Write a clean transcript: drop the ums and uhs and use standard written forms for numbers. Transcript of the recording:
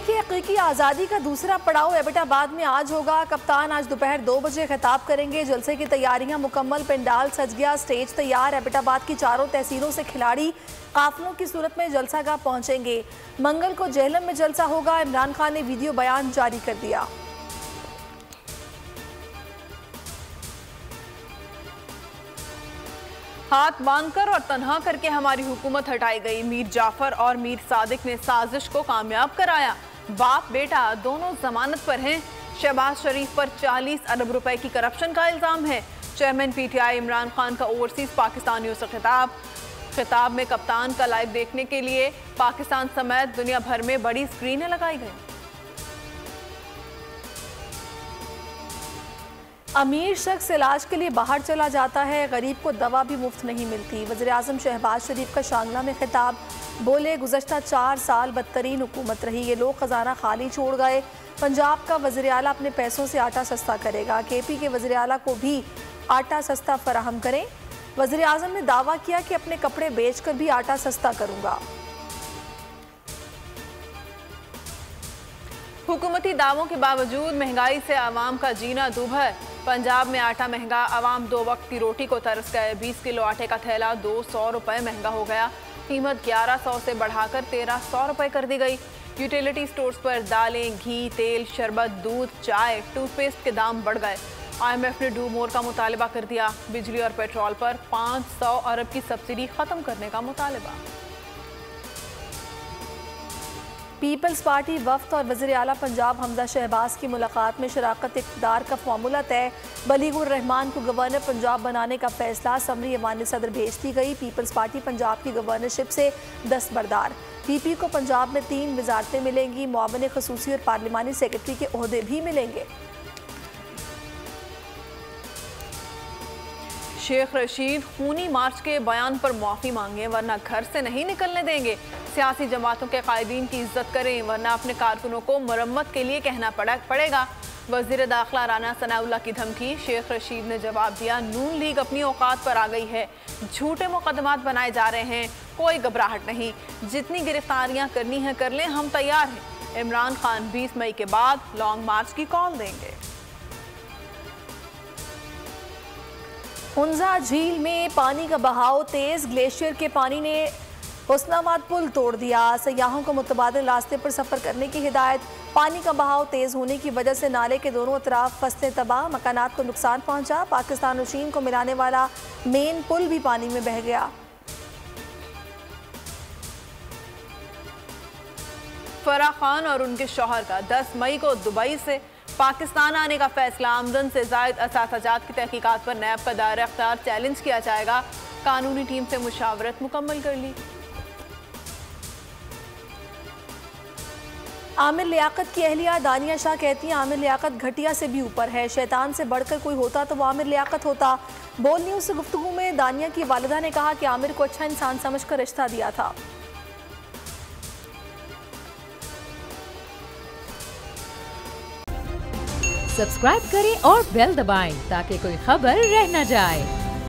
तहरीक हकीकी आज़ादी का दूसरा पड़ाव एबटाबाद में आज होगा। कप्तान आज दोपहर 2 बजे खिताब करेंगे। जलसे की तैयारियां मुकम्मल, पंडाल सज गया, स्टेज तैयार। एबटाबाद की चारों तहसीलों से खिलाड़ी काफिलों की सूरत में जलसागाह पहुंचेंगे। मंगल को जेहलम में जलसा होगा। इमरान खान ने वीडियो बयान जारी कर दिया। हाथ बांधकर और तन्हा करके हमारी हुकूमत हटाई गई। मीर जाफर और मीर सादिक ने साजिश को कामयाब कराया। बाप बेटा दोनों जमानत पर हैं। शहबाज शरीफ पर 40 अरब रुपए की करप्शन का इल्जाम है। चेयरमैन पीटीआई इमरान खान का ओवरसीज पाकिस्तानियों से खिताब में कप्तान का लाइव देखने के लिए पाकिस्तान समेत दुनिया भर में बड़ी स्क्रीनें लगाई गई। अमीर शख्स इलाज के लिए बाहर चला जाता है, गरीब को दवा भी मुफ्त नहीं मिलती। वज़ीर आज़म शहबाज शरीफ का शांगला में खिताब। बोले, गुज़श्ता 4 साल बदतरीन हुकूमत रही, ये लोग खजाना खाली छोड़ गए। पंजाब का वज़ीर आला अपने पैसों से आटा सस्ता करेगा। केपी के वज़ीर आला को भी आटा सस्ता फराहम करें। वज़ीर आज़म ने दावा किया कि अपने कपड़े बेच कर भी आटा सस्ता करूँगा। हुकूमती दावों के बावजूद महंगाई से आवाम का जीना दूभर। पंजाब में आटा महंगा, आवाम 2 वक्त की रोटी को तरस गए। 20 किलो आटे का थैला 200 रुपए महंगा हो गया। कीमत 1100 से बढ़ाकर 1300 रुपए कर दी गई। यूटिलिटी स्टोर्स पर दालें, घी, तेल, शरबत, दूध, चाय, टूथपेस्ट के दाम बढ़ गए। IMF ने डू मोर का मुतालबा कर दिया। बिजली और पेट्रोल पर 500 अरब की सब्सिडी खत्म करने का मुतालबा। पीपल्स पार्टी वफ्द और वज़ीर आला पंजाब हमजा शहबाज की मुलाकात में शराकत इक़्तिदार का फार्मूला तय। बलीगुर रहमान को गवर्नर पंजाब बनाने का फैसला समरी ऐवान सदर भेज दी गई। पीपल्स पार्टी पंजाब की गवर्नरशिप से दस्तबरदार। PP को पंजाब में 3 वजारतें मिलेंगी। मुआविन ख़ुसूसी और पार्लिमानी सेक्रेटरी के ओहदे भी मिलेंगे। शेख रशीद खूनी मार्च के बयान पर माफ़ी मांगे वरना घर से नहीं निकलने देंगे। सियासी जमातों के कायदीन की इज्जत करें वरना अपने कारकुनों को मरम्मत के लिए कहना पड़ेगा। वज़ीर दाखिला राना सनाउल्लाह की धमकी। शेख रशीद ने जवाब दिया, नून लीग अपनी औकात पर आ गई है। झूठे मुकदमात बनाए जा रहे हैं, कोई घबराहट नहीं। जितनी गिरफ्तारियां करनी है कर लें, हम तैयार हैं। इमरान खान 20 मई के बाद लॉन्ग मार्च की कॉल देंगे। हुंजा झील में पानी का बहाव तेज। ग्लेशियर के पानी ने हुस्नाबाद पुल तोड़ दिया। सयाहों को मुतबादिल रास्ते पर सफर करने की हिदायत। पानी का बहाव तेज होने की वजह से नाले के दोनों तरफ फसलें तबाह, मकानात को नुकसान पहुंचा। पाकिस्तान और चीन को मिलाने वाला मेन पुल भी पानी में बह गया। फराह खान और उनके शौहर का 10 मई को दुबई से पाकिस्तान आने का फैसला। आमदन से जायद असासाजात की तहकीकात पर नैब का दायरा अख्तियार चैलेंज किया जाएगा। कानूनी टीम से मुशावरत मुकम्मल कर ली। आमिर लियाकत की अहलिया दानिया शाह कहती हैं, आमिर लियाकत घटिया से भी ऊपर है। शैतान से बढ़कर कोई होता तो वो आमिर लियाकत होता। बोल न्यूज़ से गुफ्तगू में दानिया की वालिदा ने कहा कि आमिर को अच्छा इंसान समझकर रिश्ता दिया था। सब्सक्राइब करें और बेल दबाएं ताकि कोई खबर रह न जाए।